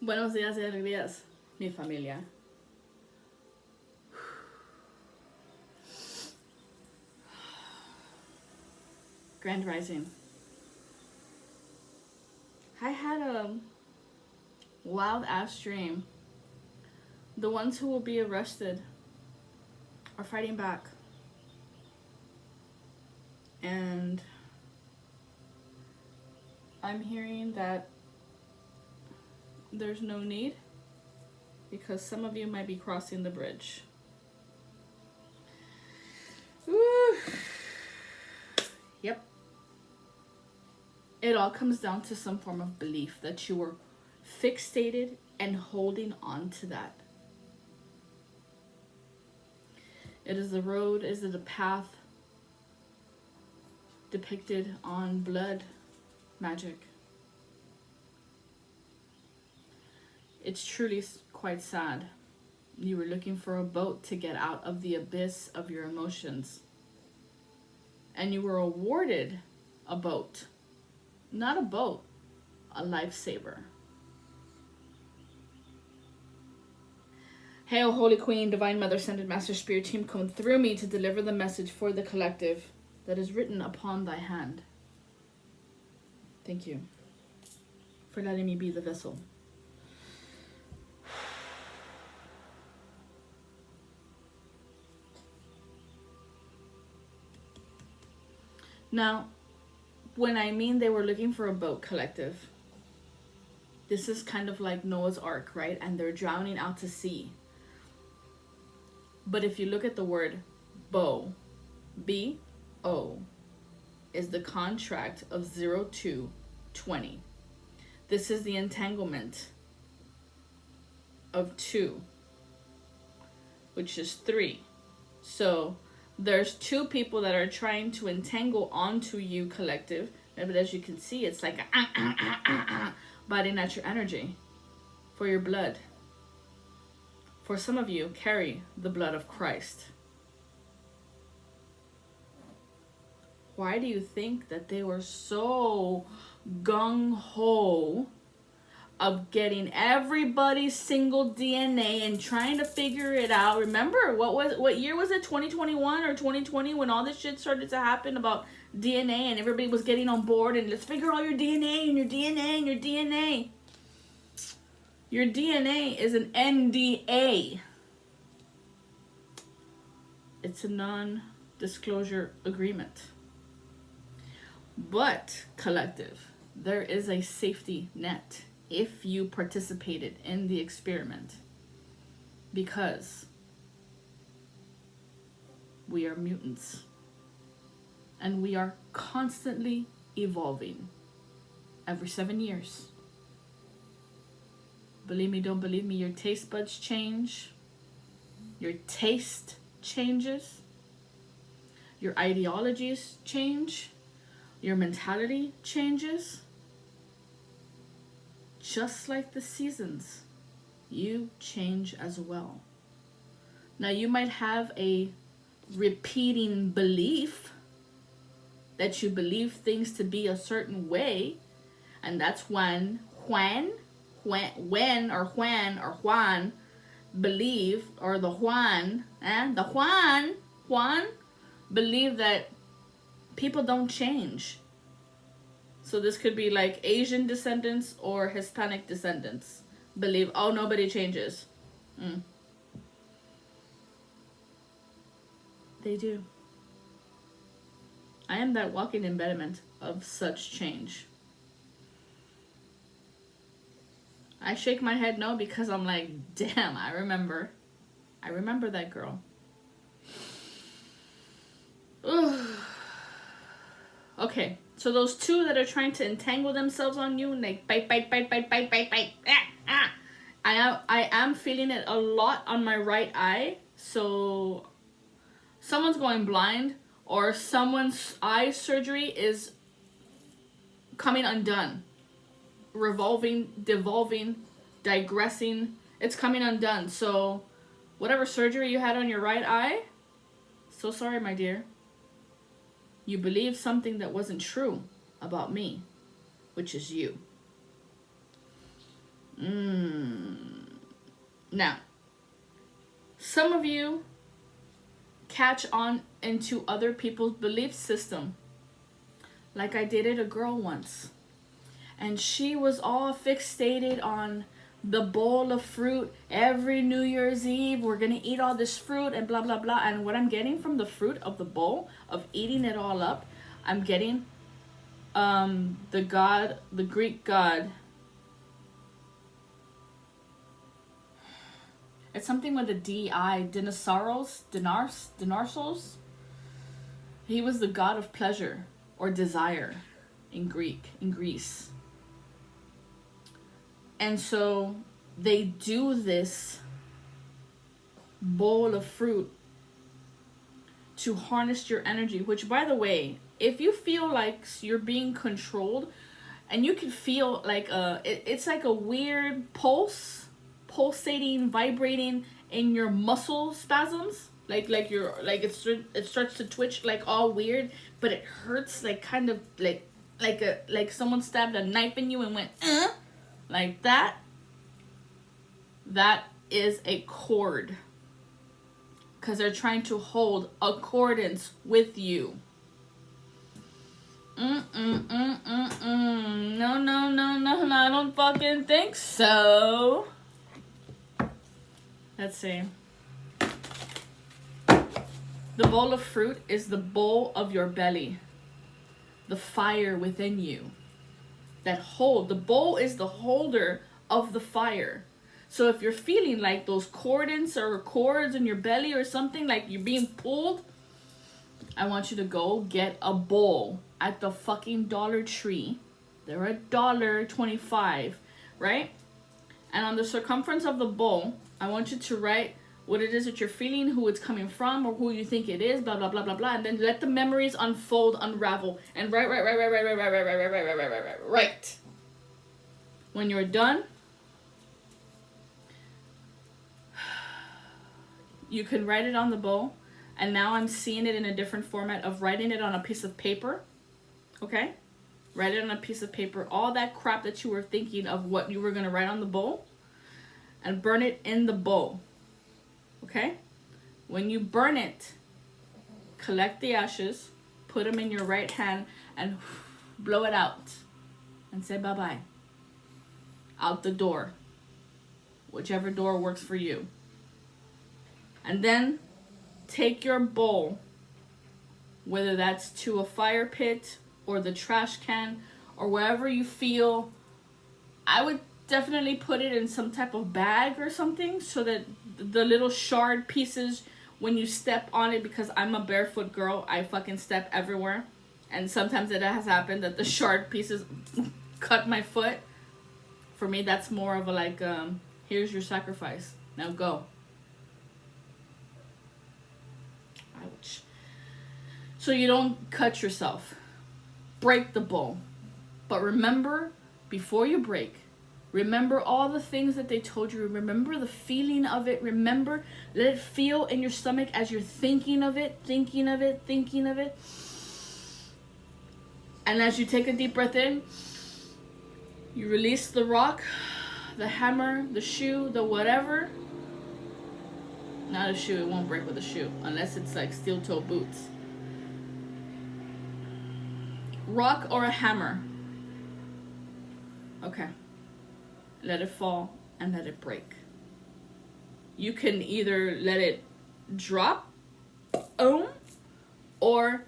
Buenos días y alegrías, mi familia. Grand Rising. I had a wild ass dream. The ones who will be arrested are fighting back. And I'm hearing that there's no need because some of you might be crossing the bridge. Woo. Yep. It all comes down to some form of belief that you were fixated and holding on to that. It is the road, is it the path depicted on blood magic? It's truly quite sad. You were looking for a boat to get out of the abyss of your emotions. And you were awarded a boat. Not a boat, a lifesaver. Hail, Holy Queen, Divine Mother, Ascended Master Spirit Team, come through me to deliver the message for the collective that is written upon thy hand. Thank you for letting me be the vessel. Now, when I mean they were looking for a boat, collective, this is kind of like Noah's Ark, right? And they're drowning out to sea. But if you look at the word bow, B-O, is the contract of 0220. This is the entanglement of 2, which is 3. So there's 2 people that are trying to entangle onto you, collective. But as you can see, it's like biting at your energy for your blood. For some of you, carry the blood of Christ. Why do you think that they were so gung-ho of getting everybody's single DNA and trying to figure it out? Remember, what year was it? 2021 or 2020 when all this shit started to happen about DNA and everybody was getting on board and let's figure out your DNA and your DNA and your DNA. Your DNA is an NDA. It's a non-disclosure agreement. But, collective, there is a safety net if you participated in the experiment. Because we are mutants. And we are constantly evolving. Every 7 years. Believe me, don't believe me, your taste buds change. Your taste changes. Your ideologies change. Your mentality changes. Just like the seasons, you change as well. Now you might have a repeating belief that you believe things to be a certain way, and that's when Juan believe, or the Juan believe that people don't change. So this could be like Asian descendants or Hispanic descendants believe, oh, nobody changes. They do. I am that walking embodiment of such change. I shake my head no because I'm like, damn, I remember that girl. Ugh. Okay, so those 2 that are trying to entangle themselves on you and like bite. I am feeling it a lot on my right eye. So someone's going blind or someone's eye surgery is coming undone. Revolving, devolving, digressing. It's coming undone. So whatever surgery you had on your right eye, so sorry, my dear. You believed something that wasn't true about me, which is you. Now, some of you catch on into other people's belief system. Like I dated a girl once, and she was all fixated on the bowl of fruit. Every New Year's Eve, we're gonna eat all this fruit and blah blah blah. And what I'm getting from the fruit of the bowl, of eating it all up, I'm getting the Greek god. It's something with a D-I, Dinarsos. He was the god of pleasure or desire in Greece. And so they do this bowl of fruit to harness your energy, which, by the way, if you feel like you're being controlled and you can feel like it's like a weird pulsating, vibrating in your muscle spasms, like it starts to twitch like all weird, but it hurts like kind of like someone stabbed a knife in you and went like that. That is a cord, because they're trying to hold accordance with you. No, I don't fucking think so. Let's see. The bowl of fruit is the bowl of your belly, the fire within you. The bowl is the holder of the fire. So if you're feeling like those cords in your belly or something, like you're being pulled, I want you to go get a bowl at the fucking Dollar Tree. They're $1.25, right? And on the circumference of the bowl, I want you to write what it is that you're feeling, who it's coming from, or who you think it is, blah, blah, blah, blah, blah. And then let the memories unfold, unravel, and write. When you're done, you can write it on the bowl. And now I'm seeing it in a different format of writing it on a piece of paper. Okay? Write it on a piece of paper. All that crap that you were thinking of what you were going to write on the bowl. And burn it in the bowl. Okay? When you burn it, collect the ashes. Put them in your right hand. And blow it out. And say bye-bye. Out the door. Whichever door works for you. And then take your bowl, whether that's to a fire pit or the trash can or wherever you feel. I would definitely put it in some type of bag or something so that the little shard pieces, when you step on it, because I'm a barefoot girl, I fucking step everywhere. And sometimes it has happened that the shard pieces cut my foot. For me, that's more of a like, here's your sacrifice. Now go. Ouch. So you don't cut yourself. Break the bowl. But remember, before you break, remember all the things that they told you. Remember the feeling of it. Remember, let it feel in your stomach as you're thinking of it, thinking of it, thinking of it. And as you take a deep breath in, you release the rock, the hammer, the shoe, the whatever. Not a shoe, it won't break with a shoe, unless it's like steel toe boots. Rock or a hammer. Okay. Let it fall and let it break. You can either let it drop, or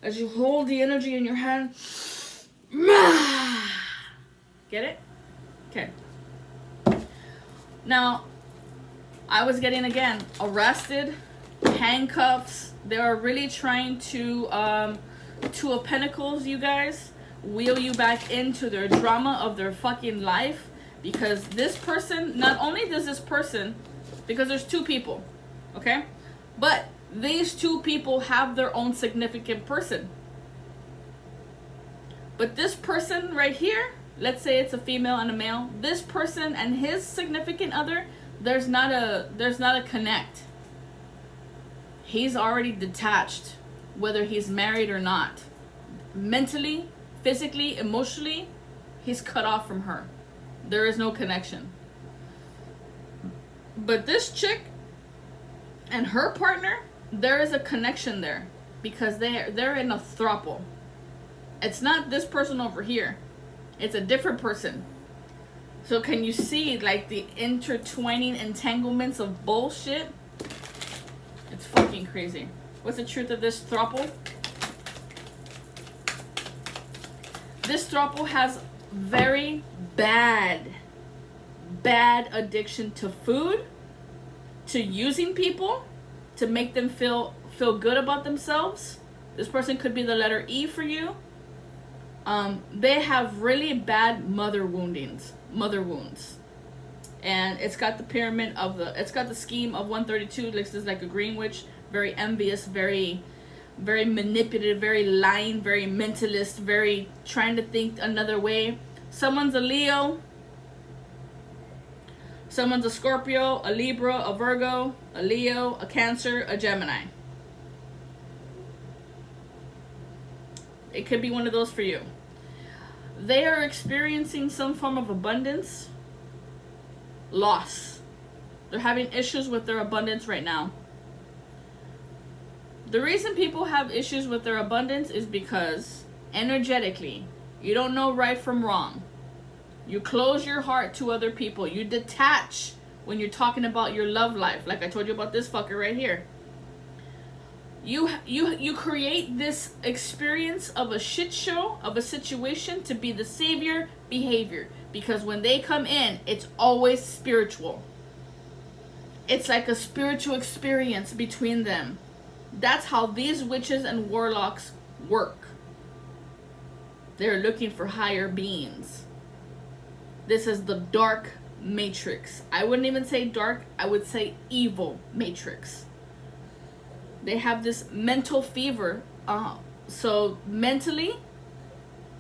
as you hold the energy in your hand, get it? Okay. Now, I was getting, again, arrested, handcuffs. They are really trying to, Two of Pentacles, you guys, wheel you back into their drama of their fucking life. Because this person, not only does this person, because there's two people, okay? But these two people have their own significant person. But this person right here, let's say it's a female and a male, this person and his significant other, there's not a connect. He's already detached, whether he's married or not. Mentally, physically, emotionally, he's cut off from her. There is no connection. But this chick and her partner, there is a connection there because they're in a throuple. It's not this person over here. It's a different person. So can you see like the intertwining entanglements of bullshit? It's fucking crazy. What's the truth of this throuple? This throuple has very bad addiction to food, to using people, to make them feel good about themselves. This person could be the letter E for you. They have really bad mother wounds, and it's got the pyramid of it's got the scheme of 132. This is like a green witch, very envious, very manipulative, very lying, very mentalist, very trying to think another way. Someone's a Leo, someone's a Scorpio, a Libra, a Virgo, a Leo, a Cancer, a Gemini. It could be one of those for you. They are experiencing some form of abundance, loss. They're having issues with their abundance right now. The reason people have issues with their abundance is because energetically, you don't know right from wrong. You close your heart to other people. You detach when you're talking about your love life. Like I told you about this fucker right here. You create this experience of a shit show, of a situation to be the savior behavior. Because when they come in, it's always spiritual. It's like a spiritual experience between them. That's how these witches and warlocks work. They're looking for higher beings. This is the dark matrix. I wouldn't even say dark, I would say evil matrix. They have this mental fever. So mentally,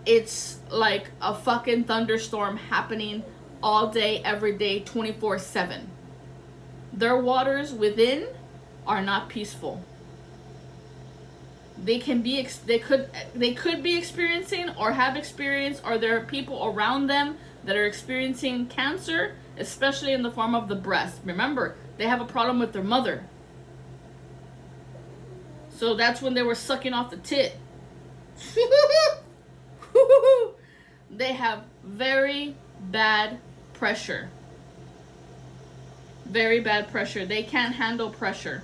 it's like a fucking thunderstorm happening all day, every day, 24/7. Their waters within are not peaceful. They could be experiencing or have experienced, or there are people around them that are experiencing cancer, especially in the form of the breast. Remember, they have a problem with their mother. So that's when they were sucking off the tit. They have very bad pressure. Very bad pressure. They can't handle pressure.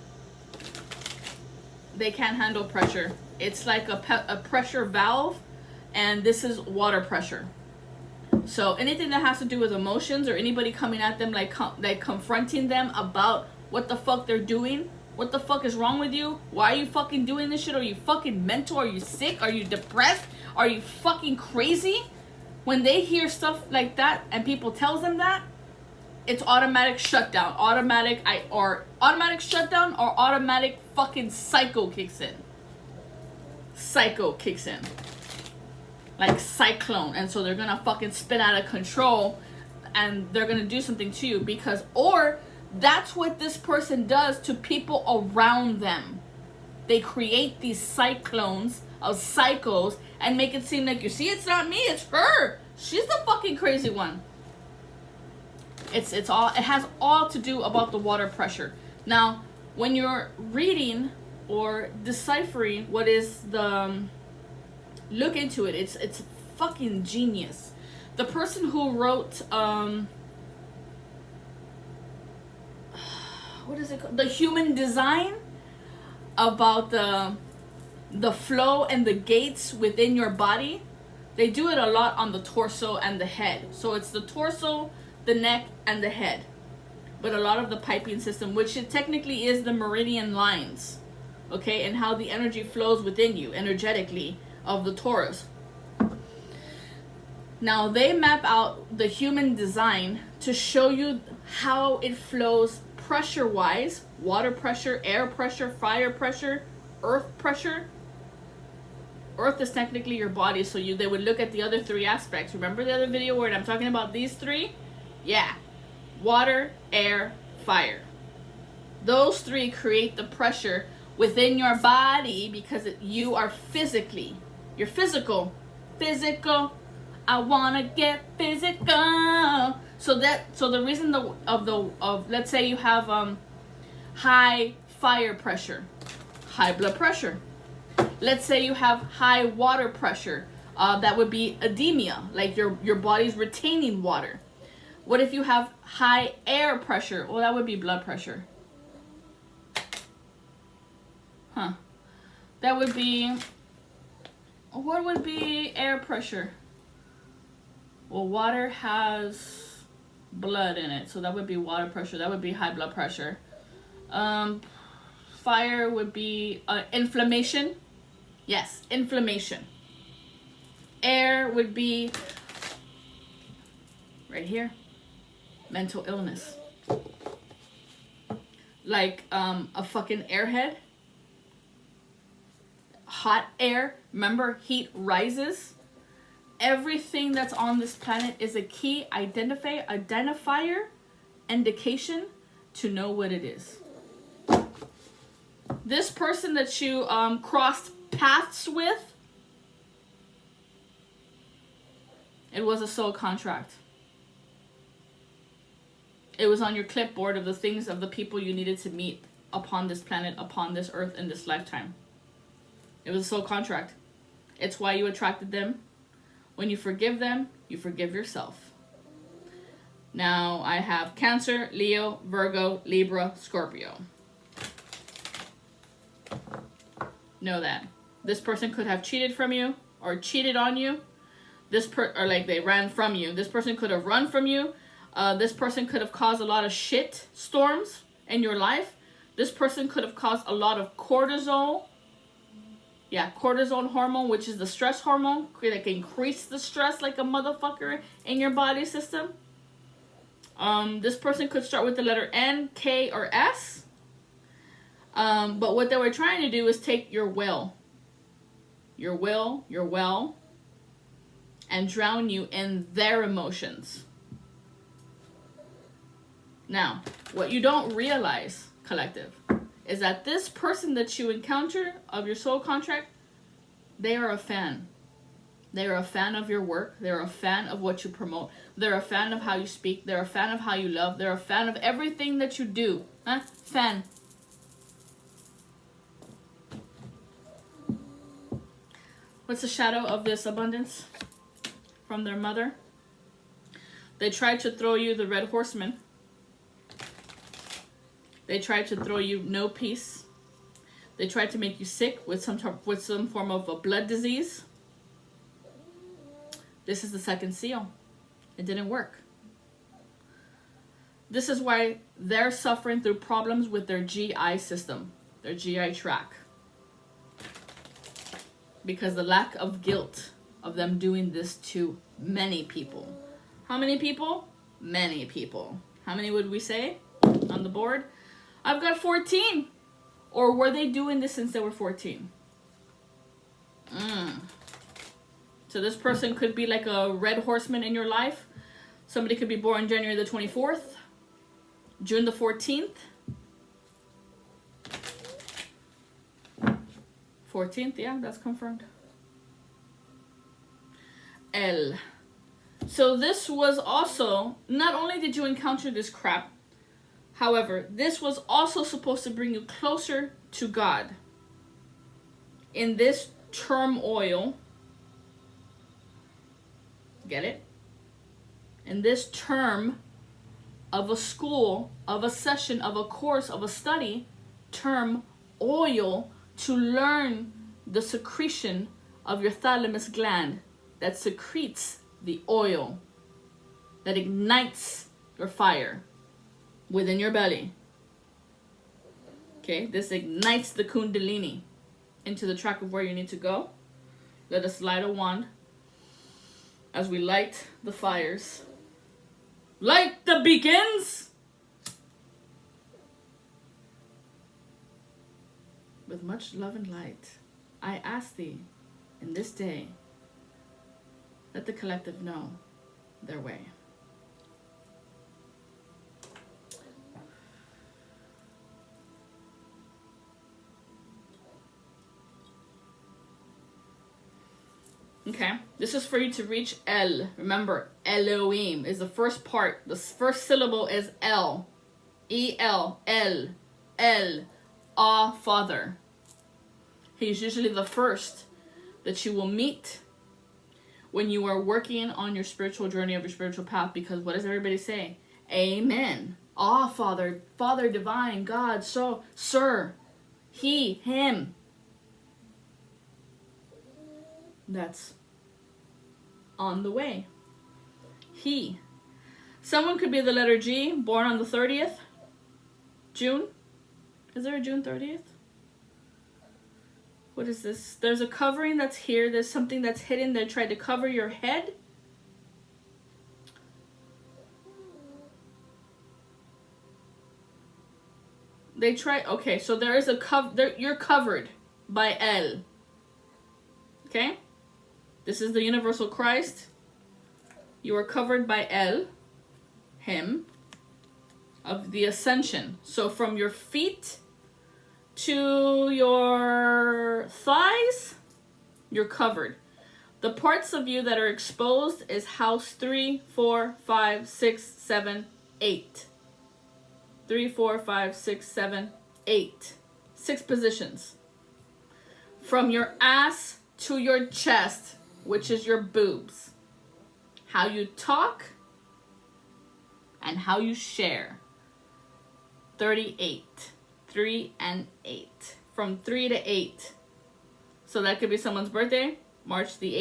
They can't handle pressure. It's like a pressure valve, and this is water pressure. So anything that has to do with emotions, or anybody coming at them like confronting them about what the fuck they're doing, what the fuck is wrong with you? Why are you fucking doing this shit? Are you fucking mental? Are you sick? Are you depressed? Are you fucking crazy? When they hear stuff like that and people tells them that, it's automatic shutdown. Automatic shutdown or automatic fucking psycho kicks in. Psycho kicks in. Like cyclone. And so they're gonna fucking spin out of control and they're gonna do something to you because, or that's what this person does to people around them. They create these cyclones of psychos and make it seem like, you see, it's not me, it's her. She's the fucking crazy one. It has all to do about the water pressure. Now, when you're reading or deciphering what is the, look into it. It's fucking genius. The person who wrote what is it called? The Human Design, about the flow and the gates within your body. They do it a lot on the torso and the head. So it's the torso, the neck, and the head. But a lot of the piping system, which it technically is the meridian lines, okay, and how the energy flows within you energetically of the Taurus. Now they map out the human design to show you how it flows pressure-wise: water pressure, air pressure, fire pressure, earth pressure. Earth is technically your body, so they would look at the other three aspects. Remember the other video where I'm talking about these three? Yeah. Water, air, fire. Those three create the pressure within your body because you are physically. You're physical. Physical. I wanna get physical. So the reason of let's say you have high fire pressure, high blood pressure. Let's say you have high water pressure. That would be edema, like your body's retaining water. What if you have high air pressure? Well, that would be blood pressure. Huh. That would be, what would be air pressure? Well, water has blood in it, so that would be water pressure. That would be high blood pressure. Fire would be inflammation. Yes, inflammation. Air would be right here, mental illness. Like a fucking airhead. Hot air, remember, heat rises. Everything that's on this planet is a key identifier, indication to know what it is. This person that you crossed paths with, it was a soul contract. It was on your clipboard of the things, of the people you needed to meet upon this planet, upon this earth, in this lifetime. It was a soul contract. It's why you attracted them. When you forgive them, you forgive yourself. Now I have Cancer, Leo, Virgo, Libra, Scorpio. Know that. This person could have cheated from you or cheated on you. Or like they ran from you. This person could have run from you. This person could have caused a lot of shit storms in your life. This person could have caused a lot of cortisol. Yeah, cortisol hormone, which is the stress hormone. That can increase the stress like a motherfucker in your body system. This person could start with the letter N, K, or S. But what they were trying to do is take your will, and drown you in their emotions. Now, what you don't realize, collective, is that this person that you encounter of your soul contract, they are a fan. They are a fan of your work. They're a fan of what you promote. They're a fan of how you speak. They're a fan of how you love. They're a fan of everything that you do. Huh? Fan. What's the shadow of this abundance? From their mother. They tried to throw you the red horseman. They tried to throw you no peace. They tried to make you sick with some form of a blood disease. This is the second seal. It didn't work. This is why they're suffering through problems with their GI system, their GI tract. Because the lack of guilt of them doing this to many people. How many people? Many people. How many would we say on the board? I've got 14. Or were they doing this since they were 14? So this person could be like a red horseman in your life. Somebody could be born January the 24th, June the 14th. 14th, yeah, that's confirmed. L. So this was also, not only did you encounter this crap, however, this was also supposed to bring you closer to God. In this turmoil, get it? In this term of a school, of a session, of a course, of a study, term oil, to learn the secretion of your thalamus gland that secretes the oil, that ignites your fire within your belly. Okay, this ignites the kundalini into the track of where you need to go. Let us light a wand as we light the fires. Light the beacons! With much love and light, I ask thee in this day, let the collective know their way. Okay, this is for you to reach L. Remember, Elohim is the first part. The first syllable is El. E-L. El. El. Ah, Father. He's usually the first that you will meet when you are working on your spiritual journey of your spiritual path, because what does everybody say? Amen. Ah, Father, Father divine, God, so, sir, he, him. That's on the way. He. Someone could be the letter G, born on the 30th June. Is there a June 30th? What is this? There's a covering that's here. There's something that's hidden that tried to cover your head. They try. Okay, so there is a cover. You're covered by El. Okay? This is the universal Christ. You are covered by El, him, of the ascension. So from your feet to your thighs, you're covered. The parts of you that are exposed is house 3, 4, 5, 6, 7, 8. 3, 4, 5, 6, 7, 8. 6 positions. From your ass to your chest, which is your boobs. How you talk and how you share. 38. 3 and 8. From 3 to 8. So that could be someone's birthday, March the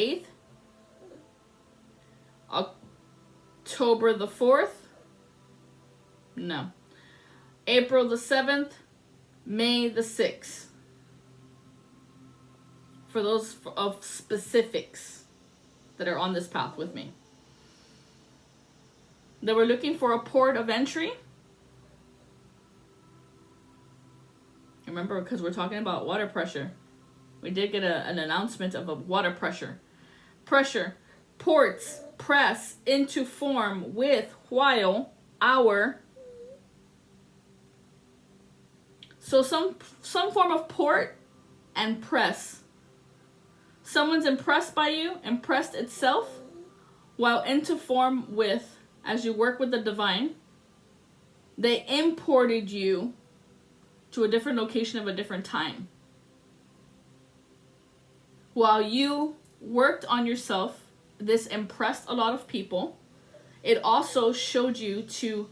8th. October the 4th. No. April the 7th. May the 6th. For those of specifics that are on this path with me. They were looking for a port of entry. Remember, because we're talking about water pressure. We did get an announcement of a water pressure. Pressure. Ports press into form with, while, our. So some form of port and press. Someone's impressed by you, impressed itself, while into form with, as you work with the divine, they imported you to a different location of a different time. While you worked on yourself, this impressed a lot of people. It also showed you to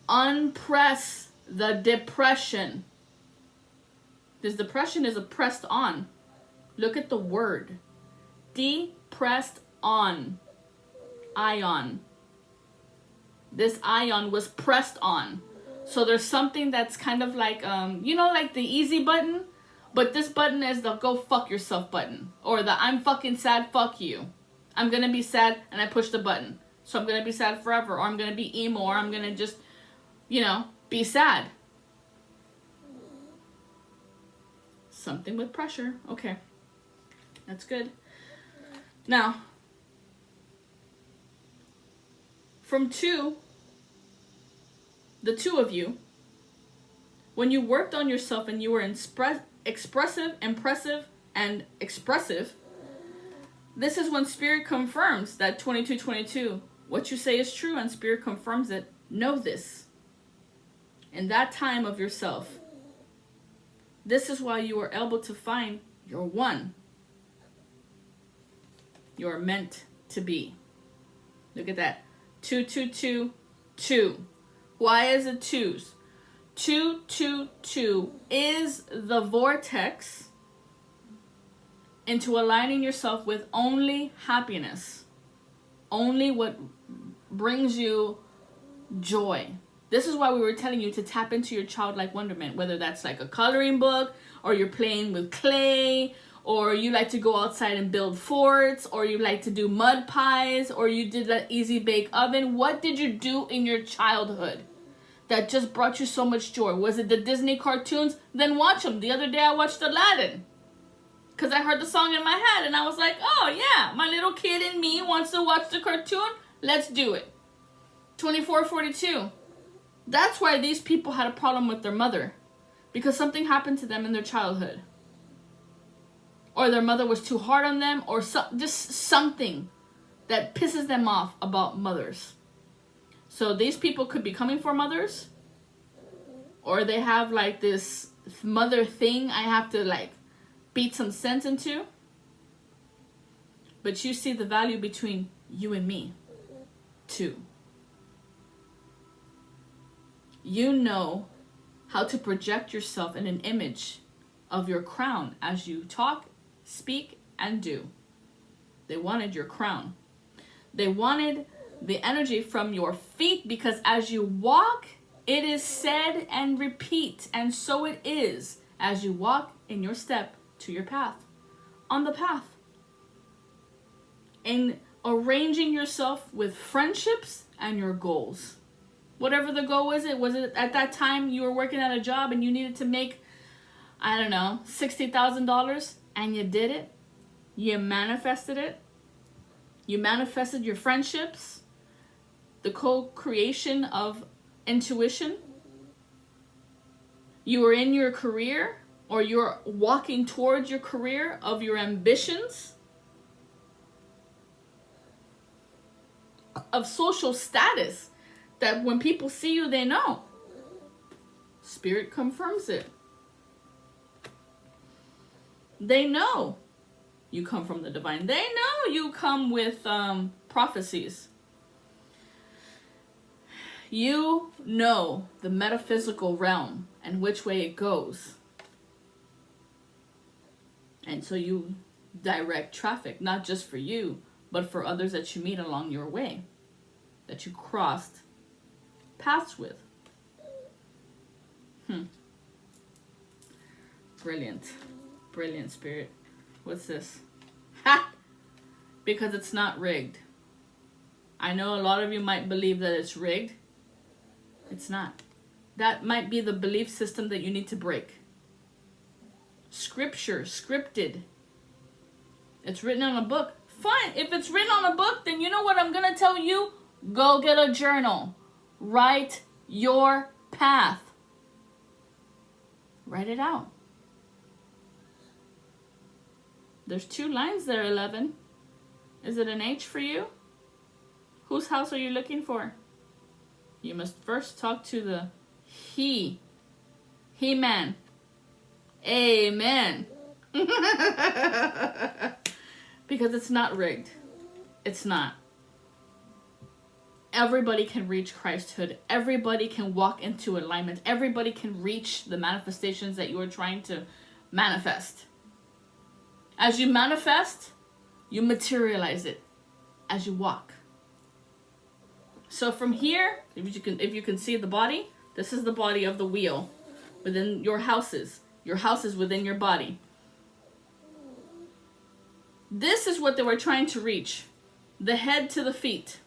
unpress the depression. This depression is pressed on. Look at the word. Depressed on. Ion. This ion was pressed on. So there's something that's kind of like, like the easy button. But this button is the go fuck yourself button. Or the I'm fucking sad, fuck you. I'm going to be sad and I push the button. So I'm going to be sad forever. Or I'm going to be emo. Or I'm going to just, be sad. Something with pressure. Okay. That's good. Now, from the two of you, when you worked on yourself and you were expressive, impressive, and expressive, this is when Spirit confirms that 2222, what you say is true, and Spirit confirms it. Know this. In that time of yourself, this is why you are able to find your one. You are meant to be. Look at that. 222. Why is it twos? 222 is the vortex into aligning yourself with only happiness. Only what brings you joy. This is why we were telling you to tap into your childlike wonderment, whether that's like a coloring book, or you're playing with clay, or you like to go outside and build forts, or you like to do mud pies, or you did that easy bake oven. What did you do in your childhood that just brought you so much joy? Was it the Disney cartoons? Then watch them. The other day I watched Aladdin because I heard the song in my head and I was like, oh yeah, my little kid in me wants to watch the cartoon. Let's do it. 2442. That's why these people had a problem with their mother, because something happened to them in their childhood. Or their mother was too hard on them, or just something that pisses them off about mothers. So these people could be coming for mothers, or they have like this mother thing I have to like beat some sense into. But you see the value between you and me, too. You know how to project yourself in an image of your crown as you talk, speak, and do. They wanted your crown. They wanted the energy from your feet, because as you walk, it is said and repeat, and so it is as you walk in your step to your path, on the path. In arranging yourself with friendships and your goals. Whatever the goal was it at that time you were working at a job and you needed to make, I don't know, $60,000, and you did it? You manifested it? You manifested your friendships? The co-creation of intuition? You were in your career, or you're walking towards your career of your ambitions? Of social status, that when people see you, they know. Spirit confirms it. They know you come from the divine. They know you come with prophecies. You know the metaphysical realm and which way it goes. And so you direct traffic, not just for you, but for others that you meet along your way, that you crossed paths with. Brilliant. Brilliant, Spirit. What's this? Ha! Because it's not rigged. I know a lot of you might believe that it's rigged. It's not. That might be the belief system that you need to break. Scripture, scripted. It's written on a book. Fine. If it's written on a book, then you know what I'm going to tell you? Go get a journal. Write your path. Write it out. There's 2 lines there, 11. Is it an H for you? Whose house are you looking for? You must first talk to the He-Man. Amen. Because it's not rigged. It's not. Everybody can reach Christhood. Everybody can walk into alignment. Everybody can reach the manifestations that you are trying to manifest. As you manifest, you materialize it as you walk. So from here, if you can see the body, this is the body of the wheel within your houses. Your house is within your body. This is what they were trying to reach. The head to the feet.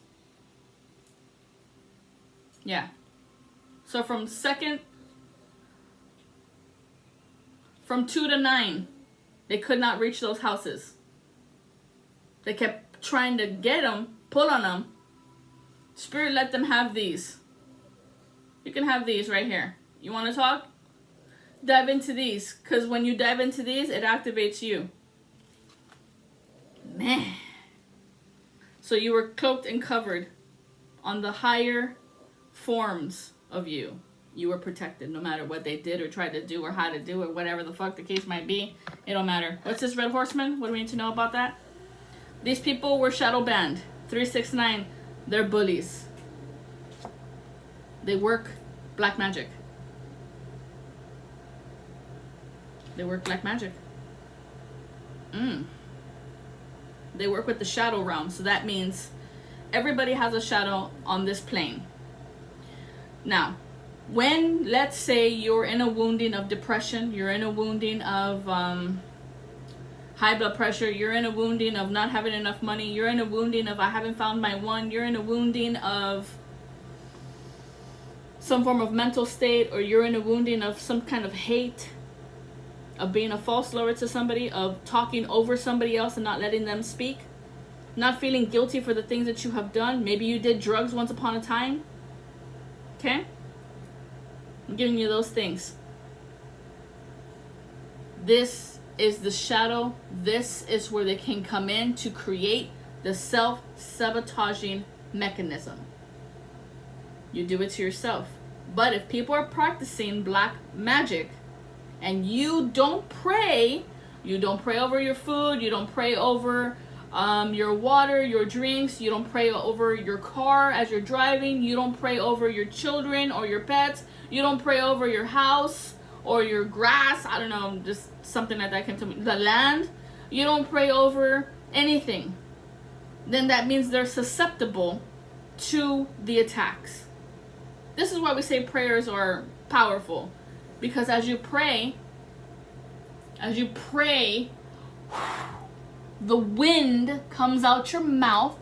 Yeah. So from 2 to 9, they could not reach those houses. They kept trying to get them, pull on them. Spirit let them have these. You can have these right here. You want to talk? Dive into these. Because when you dive into these, it activates you. Man. So you were cloaked and covered on the higher forms of you. You were protected no matter what they did or tried to do or how to do it, whatever the fuck the case might be. It don't matter. What's this red horseman? What do we need to know about that? These people were shadow banned. 369. They're bullies. They work black magic. They work black magic. They work with the shadow realm. So that means everybody has a shadow on this plane. Now, when, let's say, you're in a wounding of depression, you're in a wounding of high blood pressure, you're in a wounding of not having enough money, you're in a wounding of I haven't found my one, you're in a wounding of some form of mental state, or you're in a wounding of some kind of hate, of being a false lover to somebody, of talking over somebody else and not letting them speak, not feeling guilty for the things that you have done. Maybe you did drugs once upon a time. Okay? I'm giving you those things. This is the shadow. This is where they can come in to create the self-sabotaging mechanism. You do it to yourself. But if people are practicing black magic and you don't pray over your food, you don't pray over your water, your drinks, you don't pray over your car as you're driving, you don't pray over your children or your pets, you don't pray over your house or your grass, I don't know, just something like that came to me, the land, you don't pray over anything, then that means they're susceptible to the attacks. This is why we say prayers are powerful, because as you pray, the wind comes out your mouth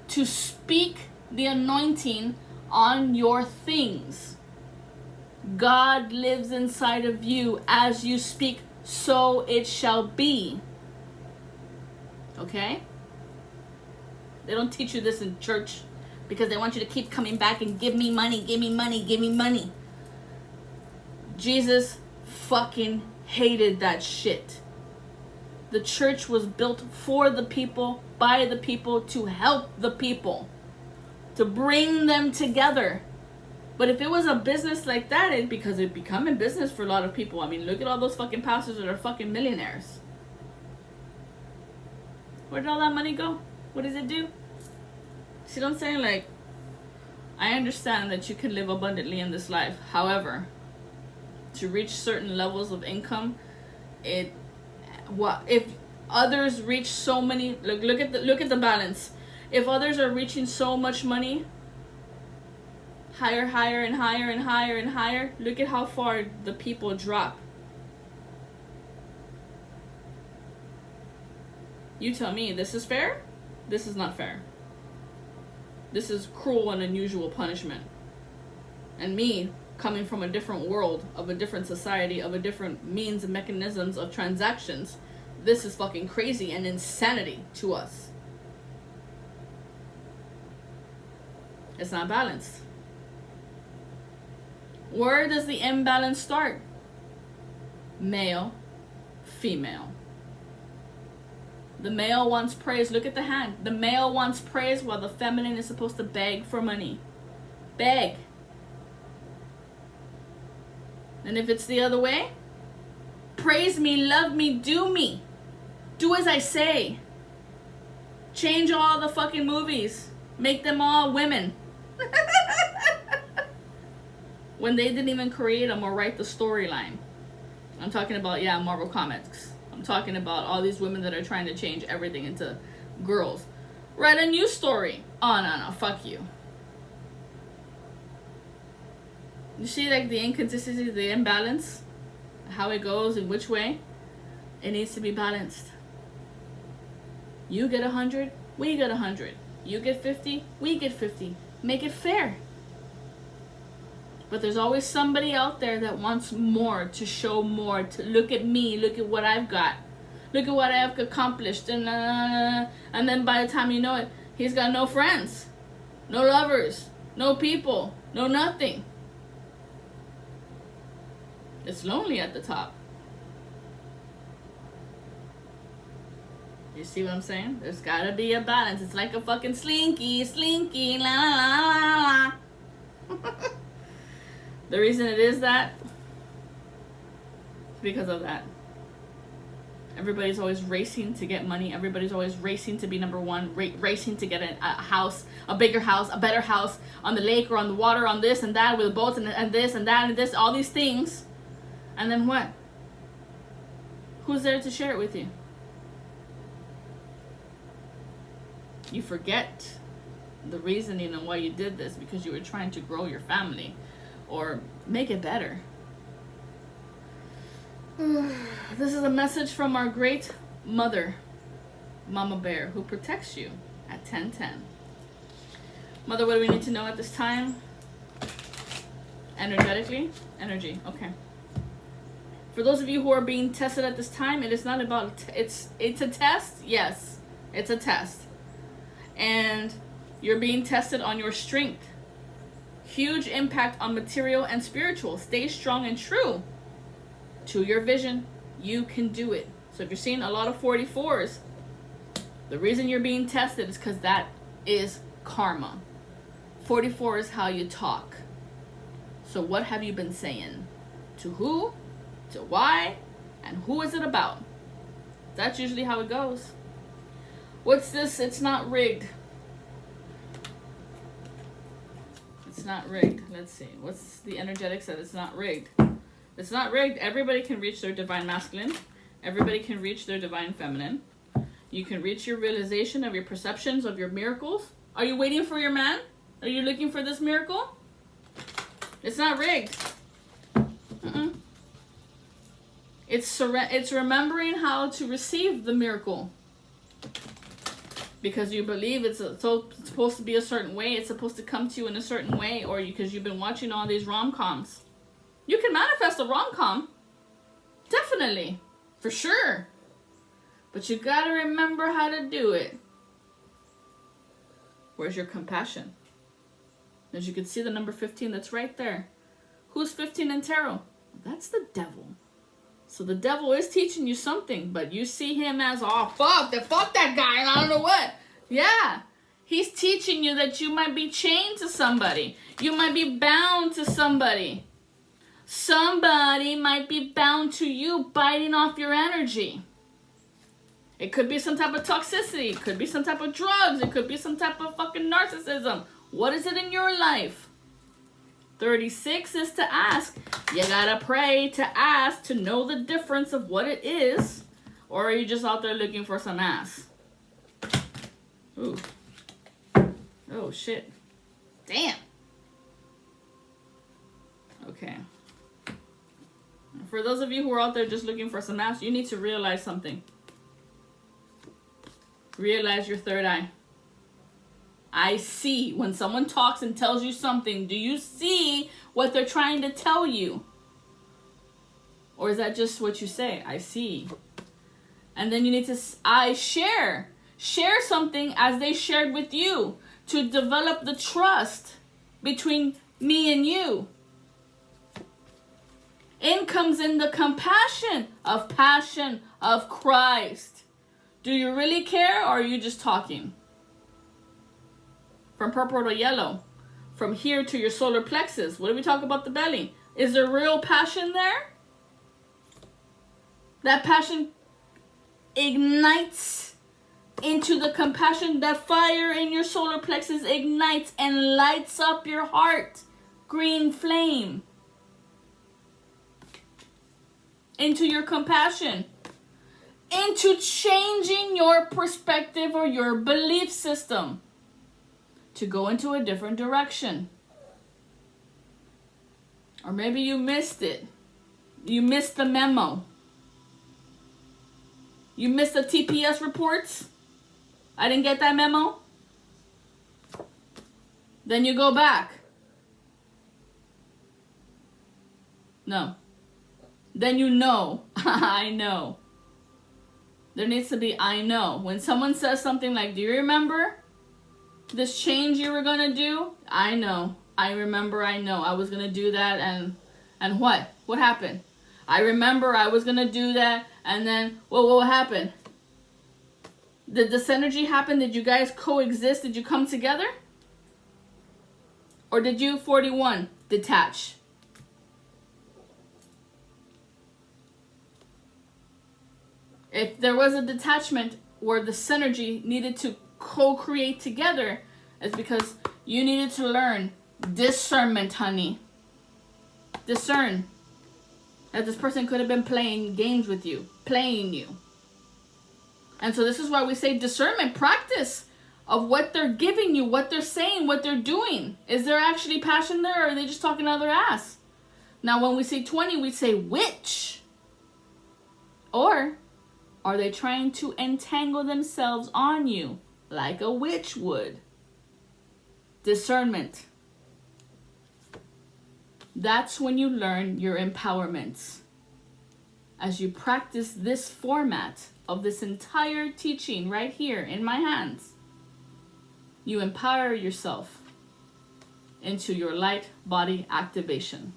to speak the anointing on your things. God lives inside of you. As you speak, so it shall be. Okay? They don't teach you this in church because they want you to keep coming back and give me money, give me money, give me money. Jesus fucking hated that shit. The church was built for the people, by the people, to help the people, to bring them together. But if it was a business like that, because it become a business for a lot of people. I mean, look at all those fucking pastors that are fucking millionaires. Where did all that money go? What does it do? See what I'm saying? Like, I understand that you can live abundantly in this life. However, to reach certain levels of income, if others reach so many, look at the balance. If others are reaching so much money, higher and higher and higher and higher, look at how far the people drop. You tell me, this is fair? This is not fair. This is cruel and unusual punishment. And me, coming from a different world, of a different society, of a different means and mechanisms of transactions, this is fucking crazy and insanity to us. It's not balanced. Where does the imbalance start? Male, female. The male wants praise. Look at the hand. The male wants praise while the feminine is supposed to beg for money. Beg. And if it's the other way, praise me, love me, do me. Do as I say. Change all the fucking movies. Make them all women. When they didn't even create them or write the storyline. I'm talking about, Marvel Comics. I'm talking about all these women that are trying to change everything into girls. Write a new story. Oh, no, fuck you. You see, like, the inconsistency, the imbalance? How it goes, in which way? It needs to be balanced. You get 100, we get 100. You get 50, we get 50. Make it fair. But there's always somebody out there that wants more, to show more, to look at me, look at what I've got. Look at what I've accomplished. And then by the time you know it, he's got no friends, no lovers, no people, no nothing. It's lonely at the top. You see what I'm saying? There's gotta be a balance. It's like a fucking slinky, la la la la la. The reason it is that is because of that. Everybody's always racing to get money. Everybody's always racing to be number one, racing to get a house, a bigger house, a better house on the lake or on the water, on this and that, with boats and this and that and this, all these things. And then what? Who's there to share it with you? You forget the reasoning on why you did this, because you were trying to grow your family or make it better. This is a message from our great mother, Mama Bear, who protects you at 1010. Mother, what do we need to know at this time? Energetically? Energy, okay. For those of you who are being tested at this time, it is not about, it's a test. Yes, it's a test. And you're being tested on your strength. Huge impact on material and spiritual. Stay strong and true to your vision. You can do it. So if you're seeing a lot of 44s, The reason you're being tested is because that is karma. 44 is how you talk. So what have you been saying? To who? To why? And who is it about? That's usually how it goes. What's this? It's not rigged. It's not rigged. Let's see. What's the energetics that it's not rigged? It's not rigged. Everybody can reach their divine masculine. Everybody can reach their divine feminine. You can reach your realization of your perceptions of your miracles. Are you waiting for your man? Are you looking for this miracle? It's not rigged. It's remembering how to receive the miracle. Because you believe it's supposed to be a certain way. It's supposed to come to you in a certain way. Or because you've been watching all these rom-coms. You can manifest a rom-com. Definitely. For sure. But you gotta remember how to do it. Where's your compassion? As you can see the number 15 that's right there. Who's 15 in tarot? That's the devil. So the devil is teaching you something, but you see him as, oh, fuck that guy, and I don't know what. Yeah. He's teaching you that you might be chained to somebody. You might be bound to somebody. Somebody might be bound to you, biting off your energy. It could be some type of toxicity. It could be some type of drugs. It could be some type of fucking narcissism. What is it in your life? 36 is to ask. You gotta pray to ask to know the difference of what it is. Or are you just out there looking for some ass? Ooh. Oh, shit. Damn. Okay. For those of you who are out there just looking for some ass, you need to realize something. Realize your third eye. I see. When someone talks and tells you something, do you see what they're trying to tell you? Or is that just what you say? I see. And then you need to, share something as they shared with you to develop the trust between me and you. In comes in the compassion of passion of Christ. Do you really care, or are you just talking? From purple to yellow. From here to your solar plexus. What do we talk about the belly? Is there real passion there? That passion ignites into the compassion. That fire in your solar plexus ignites and lights up your heart. Green flame. Into your compassion. Into changing your perspective or your belief system to go into a different direction. Or maybe you missed it. You missed the memo. You missed the TPS reports. I didn't get that memo. Then you go back. No. Then you know. I know. There needs to be I know. When someone says something like, do you remember this change you were going to do? I know. I remember, I know. I was going to do that and what? What happened? I remember I was going to do that and then, well, what happened? Did the synergy happen? Did you guys coexist? Did you come together? Or did you, 41, detach? If there was a detachment where the synergy needed to co-create together, it's because you needed to learn discernment, honey. Discern that this person could have been playing games with you, playing you. And so this is why we say discernment, practice of what they're giving you, what they're saying, what they're doing. Is there actually passion there, or are they just talking out their ass? Now, when we say 20, we say witch. Or are they trying to entangle themselves on you like a witch would? Discernment. That's when you learn your empowerment. As you practice this format of this entire teaching right here in my hands, you empower yourself into your light body activation.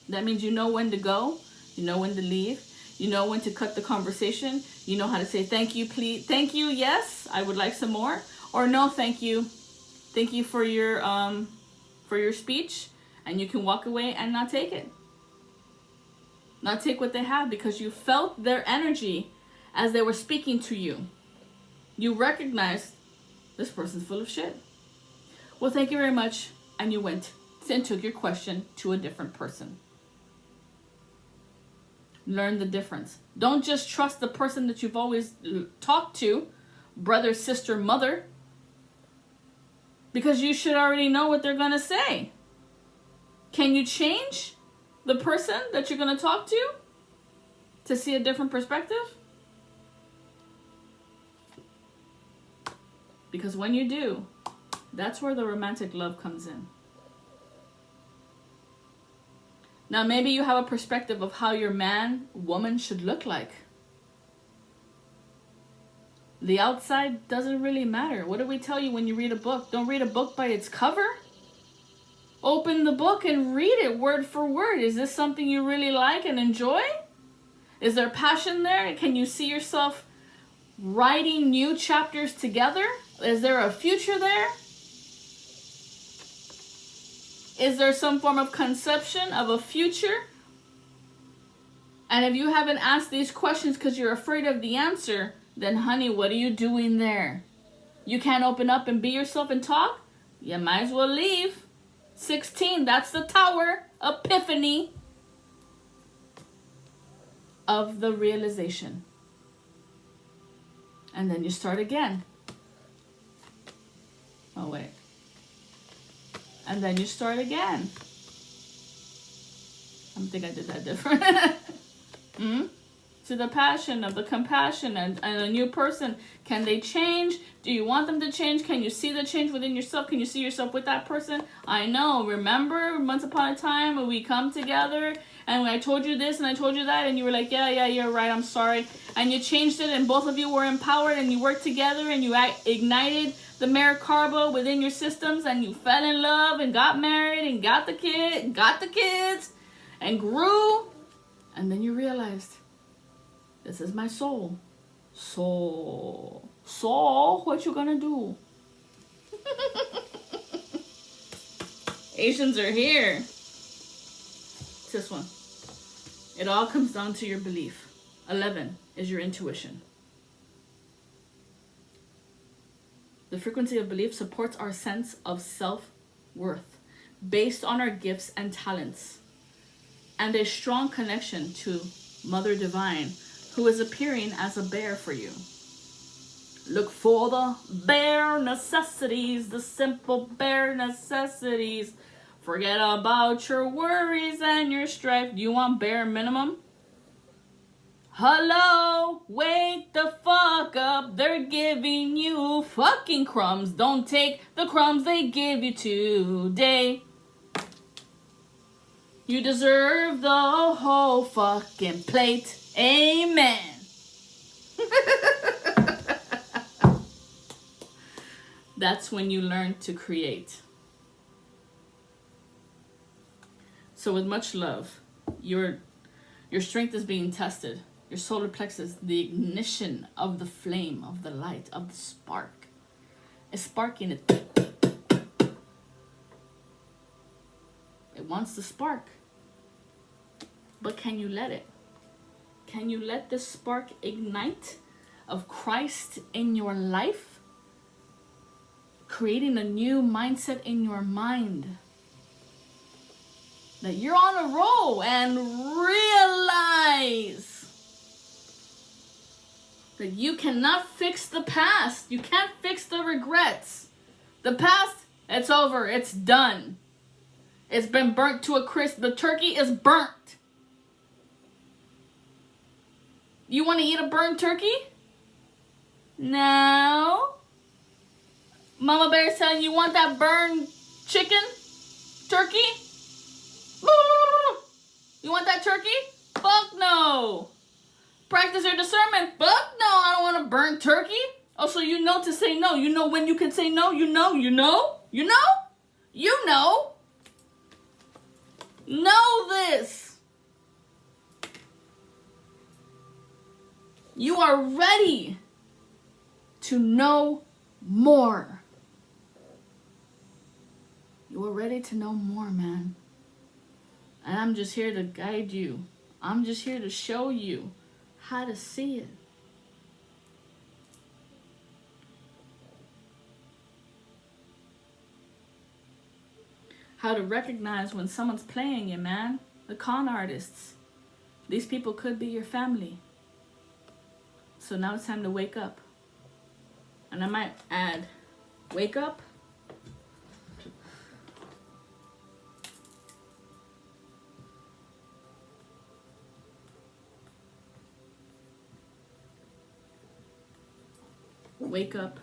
That means you know when to go, you know when to leave, You know when to cut the conversation. You know how to say thank you, please. Thank you, yes, I would like some more. Or no, thank you. Thank you for your speech. And you can walk away and not take it. Not take what they have because you felt their energy as they were speaking to you. You recognized this person's full of shit. Well, thank you very much. And you went and took your question to a different person. Learn the difference. Don't just trust the person that you've always talked to, brother, sister, mother, because you should already know what they're going to say. Can you change the person that you're going to talk to see a different perspective? Because when you do, that's where the romantic love comes in. Now, maybe you have a perspective of how your man, woman should look like. The outside doesn't really matter. What do we tell you when you read a book? Don't read a book by its cover. Open the book and read it word for word. Is this something you really like and enjoy? Is there passion there? Can you see yourself writing new chapters together? Is there a future there? Is there some form of conception of a future? And if you haven't asked these questions because you're afraid of the answer, then honey, what are you doing there? You can't open up and be yourself and talk? You might as well leave. 16, that's the tower epiphany of the realization. And then you start again. Oh, wait. And then you start again. I think I did that different. To the passion of the compassion and a new person. Can they change? Do you want them to change? Can you see the change within yourself? Can you see yourself with that person? I know. Remember once upon a time when we come together and when I told you this and I told you that and you were like, yeah, you're right. I'm sorry. And you changed it and both of you were empowered and you worked together and you ignited the Maricarbo within your systems and you fell in love and got married and got the kids and grew. And then you realized, this is my soul. Soul, what you gonna do? Asians are here. It's this one. It all comes down to your belief. 11 is your intuition. The frequency of belief supports our sense of self-worth based on our gifts and talents and a strong connection to Mother Divine, who is appearing as a bear for you. Look for the bare necessities, the simple bare necessities. Forget about your worries and your strife. Do you want bare minimum? Hello, wake the fuck up. They're giving you fucking crumbs. Don't take the crumbs they give you today. You deserve the whole fucking plate. Amen. That's when you learn to create. So with much love, your strength is being tested. Your solar plexus, the ignition of the flame, of the light, of the spark, is sparking it. It wants to spark. But can you let it? Can you let this spark ignite of Christ in your life? Creating a new mindset in your mind. That you're on a roll and realize that you cannot fix the past. You can't fix the regrets. The past, it's over. It's done. It's been burnt to a crisp. The turkey is burnt. You want to eat a burned turkey? No. Mama Bear's telling you want that burned chicken? Turkey? You want that turkey? Fuck no. Practice your discernment. Fuck no, I don't want a burnt turkey. Oh, so you know to say no. You know when you can say no. You know. Know this. You are ready to know more. You are ready to know more, man. And I'm just here to guide you. I'm just here to show you how to see it. How to recognize when someone's playing you, man. The con artists. These people could be your family. So now it's time to wake up. And I might add, wake up. Wake up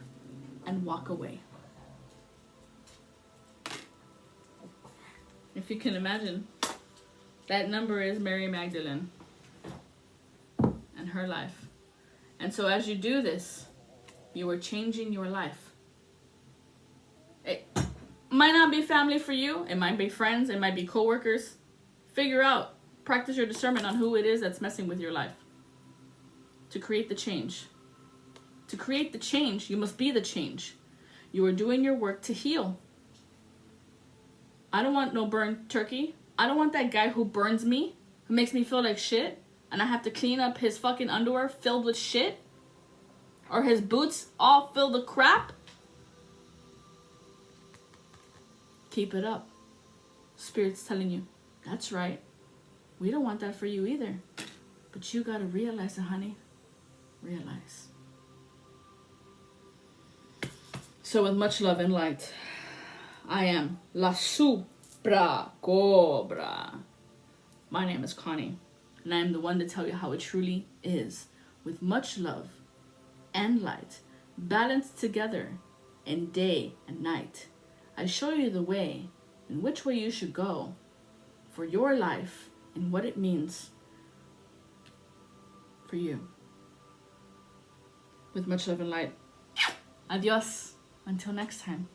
and walk away. If you can imagine, that number is Mary Magdalene and her life. And so as you do this, you are changing your life. It might not be family for you. It might be friends. It might be coworkers. Figure out, practice your discernment on who it is that's messing with your life. To create the change. To create the change, you must be the change. You are doing your work to heal. I don't want no burned turkey. I don't want that guy who burns me, who makes me feel like shit, and I have to clean up his fucking underwear filled with shit, or his boots all filled with crap. Keep it up. Spirit's telling you, that's right. We don't want that for you either. But you gotta realize it, honey. Realize. So with much love and light, I am La Supra Cobra. My name is Connie, and I am the one to tell you how it truly is. With much love and light, balanced together in day and night, I show you the way and which way you should go for your life and what it means for you. With much love and light, adios. Until next time.